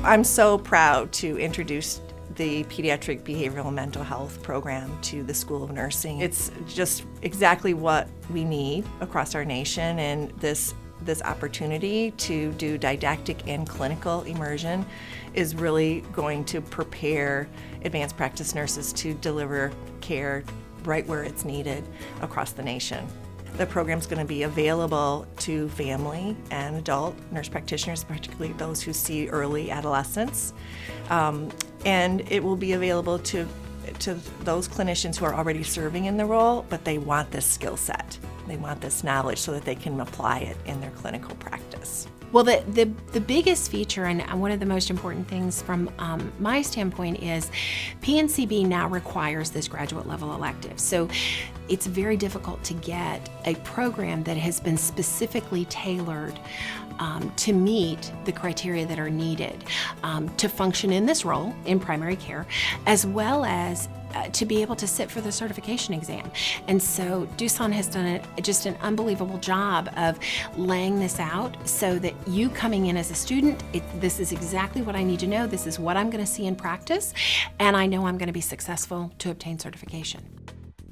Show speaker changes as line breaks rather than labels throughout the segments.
I'm so proud to introduce the Pediatric Behavioral Mental Health program to the School of Nursing. It's just exactly what we need across our nation, and this opportunity to do didactic and clinical immersion is really going to prepare advanced practice nurses to deliver care right where it's needed across the nation. The program's going to be available to family and adult nurse practitioners, particularly those who see early adolescents, and it will be available to those clinicians who are already serving in the role, but they want this skill set. They want this knowledge so that they can apply it in their clinical practice.
Well, the biggest feature and one of the most important things from my standpoint is PNCB now requires this graduate level elective. So it's very difficult to get a program that has been specifically tailored to meet the criteria that are needed to function in this role in primary care, as well as to be able to sit for the certification exam. And so Doosan has done just an unbelievable job of laying this out so that you coming in as a student, this is exactly what I need to know, this is what I'm going to see in practice, and I know I'm going to be successful to obtain certification.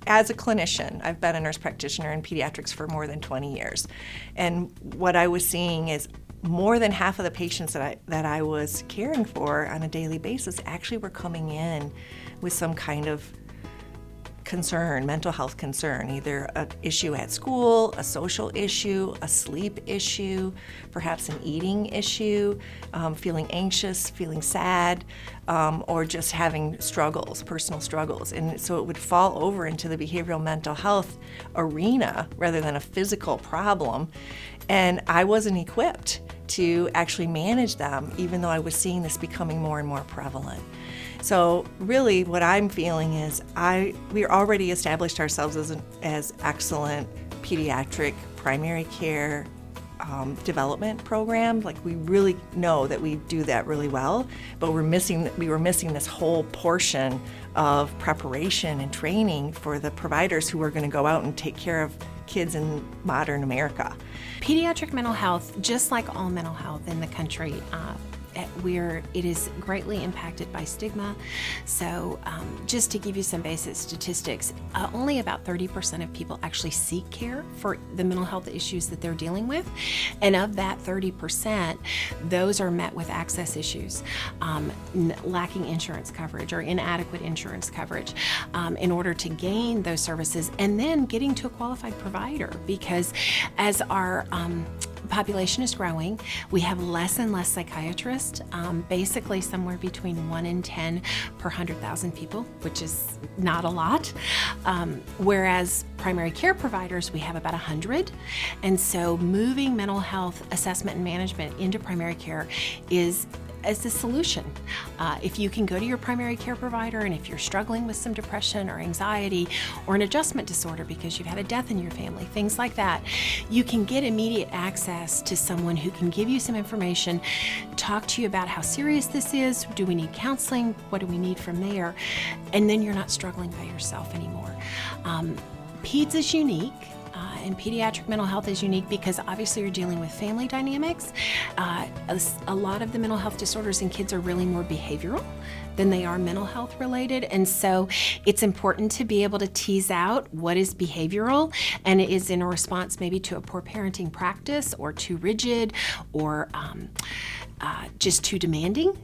As a clinician, I've been a nurse practitioner in pediatrics for more than 20 years. And what I was seeing is more than half of the patients that I was caring for on a daily basis actually were coming in with some kind of concern, mental health concern, either an issue at school, a social issue, a sleep issue, perhaps an eating issue, feeling anxious, feeling sad, or just having struggles, personal struggles. And so it would fall over into the behavioral mental health arena rather than a physical problem. And I wasn't equipped to actually manage them, even though I was seeing this becoming more and more prevalent. So really what I'm feeling is we already established ourselves as excellent pediatric primary care development program. Like, we really know that we do that really well, but we were missing this whole portion of preparation and training for the providers who are going to go out and take care of kids in modern America.
Pediatric mental health, just like all mental health in the country, it is greatly impacted by stigma. So just to give you some basic statistics, only about 30% of people actually seek care for the mental health issues that they're dealing with. And of that 30%, those are met with access issues, lacking insurance coverage or inadequate insurance coverage in order to gain those services, and then getting to a qualified provider, because as our population is growing, we have less and less psychiatrists, basically somewhere between 1 in 10 per 100,000 people, which is not a lot. Whereas primary care providers, we have about 100. And so moving mental health assessment and management into primary care is as a solution. If you can go to your primary care provider, and if you're struggling with some depression or anxiety or an adjustment disorder because you've had a death in your family, things like that, you can get immediate access to someone who can give you some information, talk to you about how serious this is, do we need counseling, what do we need from there, and then you're not struggling by yourself anymore. PEDS is unique. And pediatric mental health is unique because obviously you're dealing with family dynamics. A lot of the mental health disorders in kids are really more behavioral than they are mental health related. And so it's important to be able to tease out what is behavioral and is in a response maybe to a poor parenting practice or too rigid or just too demanding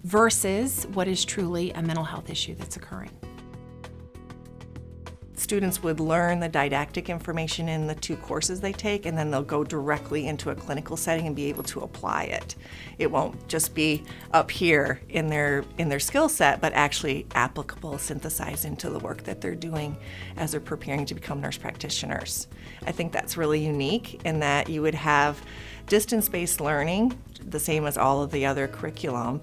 versus what is truly a mental health issue that's occurring.
Students would learn the didactic information in the 2 courses they take, and then they'll go directly into a clinical setting and be able to apply it. It won't just be up here in their skill set, but actually applicable, synthesized into the work that they're doing as they're preparing to become nurse practitioners. I think that's really unique in that you would have distance-based learning, the same as all of the other curriculum,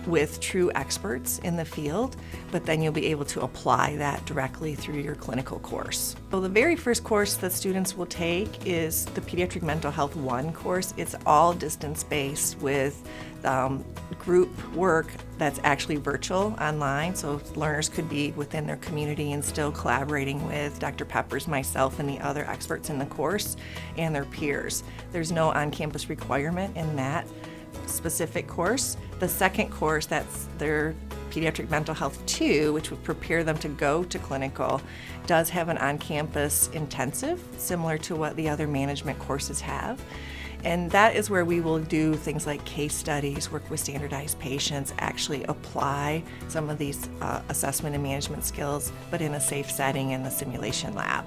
with true experts in the field, but then you'll be able to apply that directly through your clinical course. So the very first course that students will take is the Pediatric Mental Health 1 course. It's all distance-based with group work that's actually virtual online, so learners could be within their community and still collaborating with Dr. Peppers, myself, and the other experts in the course and their peers. There's no on-campus requirement in that specific course. The second course, that's their Pediatric Mental Health 2, which would prepare them to go to clinical, does have an on-campus intensive, similar to what the other management courses have. And that is where we will do things like case studies, work with standardized patients, actually apply some of these assessment and management skills, but in a safe setting in the simulation lab.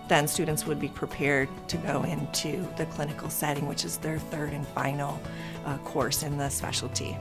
Then students would be prepared to go into the clinical setting, which is their third and final course in the specialty.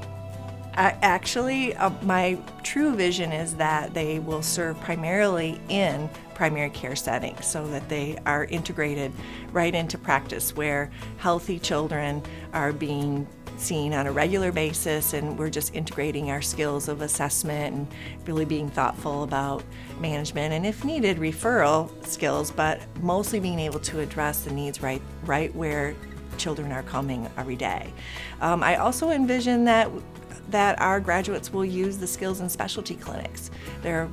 Actually, my true vision is that they will serve primarily in primary care settings so that they are integrated right into practice where healthy children are being seen on a regular basis, and we're just integrating our skills of assessment and really being thoughtful about management and, if needed, referral skills, but mostly being able to address the needs right where children are coming every day. I also envision that our graduates will use the skills in specialty clinics. There are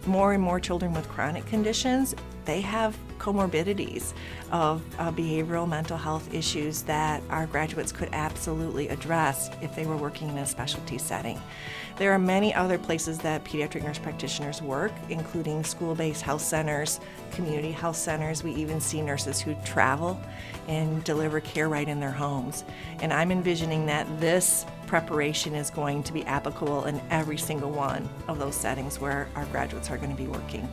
more and more children with chronic conditions. They have comorbidities of behavioral mental health issues that our graduates could absolutely address if they were working in a specialty setting. There are many other places that pediatric nurse practitioners work, including school-based health centers, community health centers. We even see nurses who travel and deliver care right in their homes. And I'm envisioning that this preparation is going to be applicable in every single one of those settings where our graduates are going to be working.